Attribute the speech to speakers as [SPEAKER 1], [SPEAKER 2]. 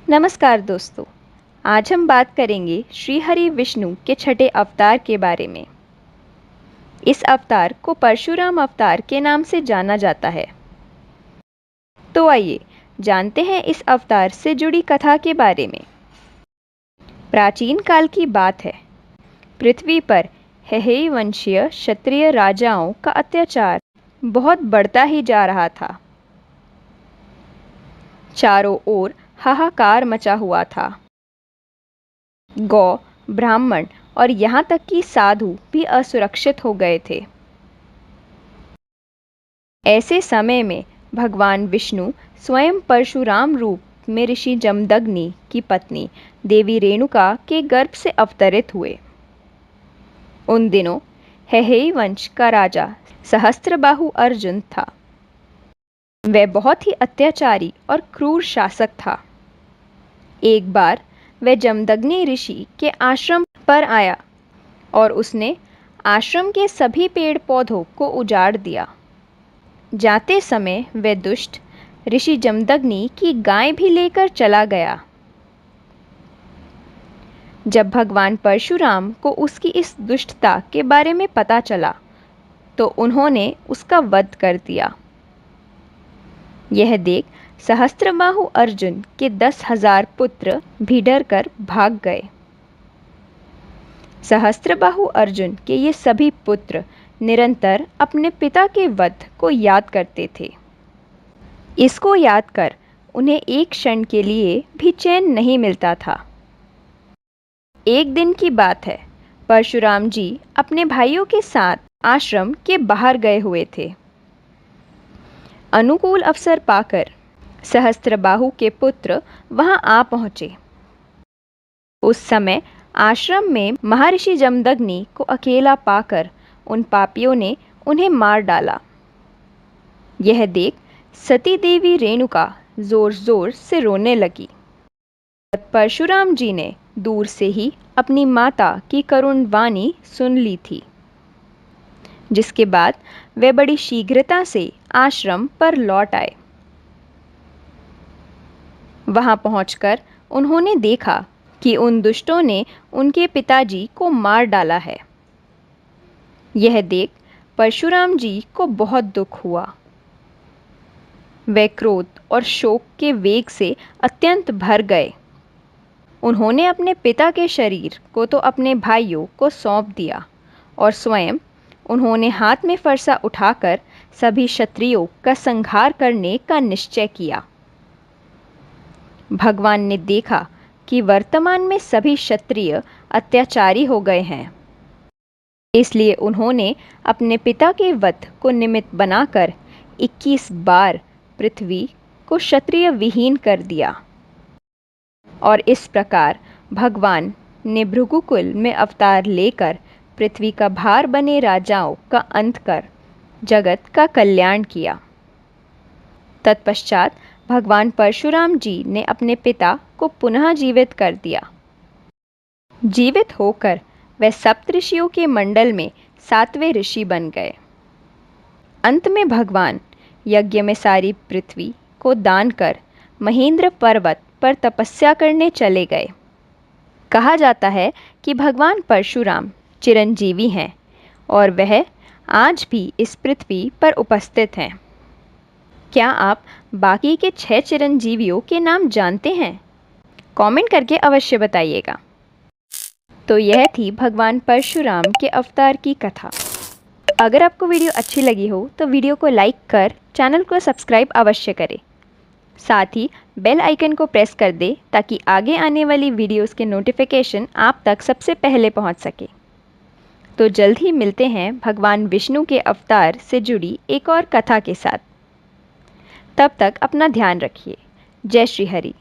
[SPEAKER 1] नमस्कार दोस्तों, आज हम बात करेंगे श्री हरि विष्णु के छठे अवतार के बारे में। इस अवतार को परशुराम अवतार के नाम से जाना जाता है। तो आइए जानते हैं इस अवतार से जुड़ी कथा के बारे में। प्राचीन काल की बात है। पृथ्वी पर हेहई वंशीय क्षत्रिय राजाओं का अत्याचार बहुत बढ़ता ही जा रहा था। चारों ओर हाहाकार मचा हुआ था। गौ, ब्राह्मण और यहाँ तक कि साधु भी असुरक्षित हो गए थे। ऐसे समय में भगवान विष्णु स्वयं परशुराम रूप में ऋषि जमदग्नि की पत्नी देवी रेणुका के गर्भ से अवतरित हुए। उन दिनों हेहई वंश का राजा सहस्त्रबाहु अर्जुन था। वह बहुत ही अत्याचारी और क्रूर शासक था। एक बार वह जमदग्नि ऋषि के आश्रम पर आया और उसने आश्रम के सभी पेड़ पौधों को उजाड़ दिया। जाते समय वह दुष्ट ऋषि जमदग्नि की गाय भी लेकर चला गया। जब भगवान परशुराम को उसकी इस दुष्टता के बारे में पता चला तो उन्होंने उसका वध कर दिया। यह देख सहस्त्रबाहु अर्जुन के 10,000 पुत्र भी डर कर भाग गए। सहस्त्रबाहु अर्जुन के ये सभी पुत्र निरंतर अपने पिता के वध को याद करते थे। इसको याद कर उन्हें एक क्षण के लिए भी चैन नहीं मिलता था। एक दिन की बात है, परशुराम जी अपने भाइयों के साथ आश्रम के बाहर गए हुए थे। अनुकूल अवसर पाकर सहस्त्रबाहु के पुत्र वहां आ पहुंचे। उस समय आश्रम में महर्षि जमदग्नि को अकेला पाकर उन पापियों ने उन्हें मार डाला। यह देख सती देवी रेणुका जोर जोर से रोने लगी। परशुराम जी ने दूर से ही अपनी माता की करुण वाणी सुन ली थी, जिसके बाद वे बड़ी शीघ्रता से आश्रम पर लौट आए। वहां पहुंचकर उन्होंने देखा कि उन दुष्टों ने उनके पिताजी को मार डाला है। यह देख परशुराम जी को बहुत दुख हुआ। वे क्रोध और शोक के वेग से अत्यंत भर गए। उन्होंने अपने पिता के शरीर को तो अपने भाइयों को सौंप दिया और स्वयं उन्होंने हाथ में फरसा उठाकर सभी क्षत्रियों का संहार करने का निश्चय किया। भगवान ने देखा कि वर्तमान में सभी क्षत्रिय अत्याचारी हो गए हैं, इसलिए उन्होंने अपने पिता के वध को निमित्त बनाकर 21 बार पृथ्वी को क्षत्रिय विहीन कर दिया। और इस प्रकार भगवान ने भृगुकुल में अवतार लेकर पृथ्वी का भार बने राजाओं का अंत कर जगत का कल्याण किया। तत्पश्चात भगवान परशुराम जी ने अपने पिता को पुनः जीवित कर दिया। जीवित होकर वे सप्तऋषियों के मंडल में 7वें ऋषि बन गए। अंत में भगवान यज्ञ में सारी पृथ्वी को दान कर महेंद्र पर्वत पर तपस्या करने चले गए। कहा जाता है कि भगवान परशुराम चिरंजीवी हैं और वह आज भी इस पृथ्वी पर उपस्थित हैं। क्या आप बाकी के 6 चिरंजीवियों के नाम जानते हैं? कमेंट करके अवश्य बताइएगा। तो यह थी भगवान परशुराम के अवतार की कथा। अगर आपको वीडियो अच्छी लगी हो तो वीडियो को लाइक कर चैनल को सब्सक्राइब अवश्य करें। साथ ही बेल आइकन को प्रेस कर दे ताकि आगे आने वाली वीडियोस के नोटिफिकेशन आप तक सबसे पहले पहुंच सके। तो जल्द ही मिलते हैं भगवान विष्णु के अवतार से जुड़ी एक और कथा के साथ। तब तक अपना ध्यान रखिए। जय श्री हरि।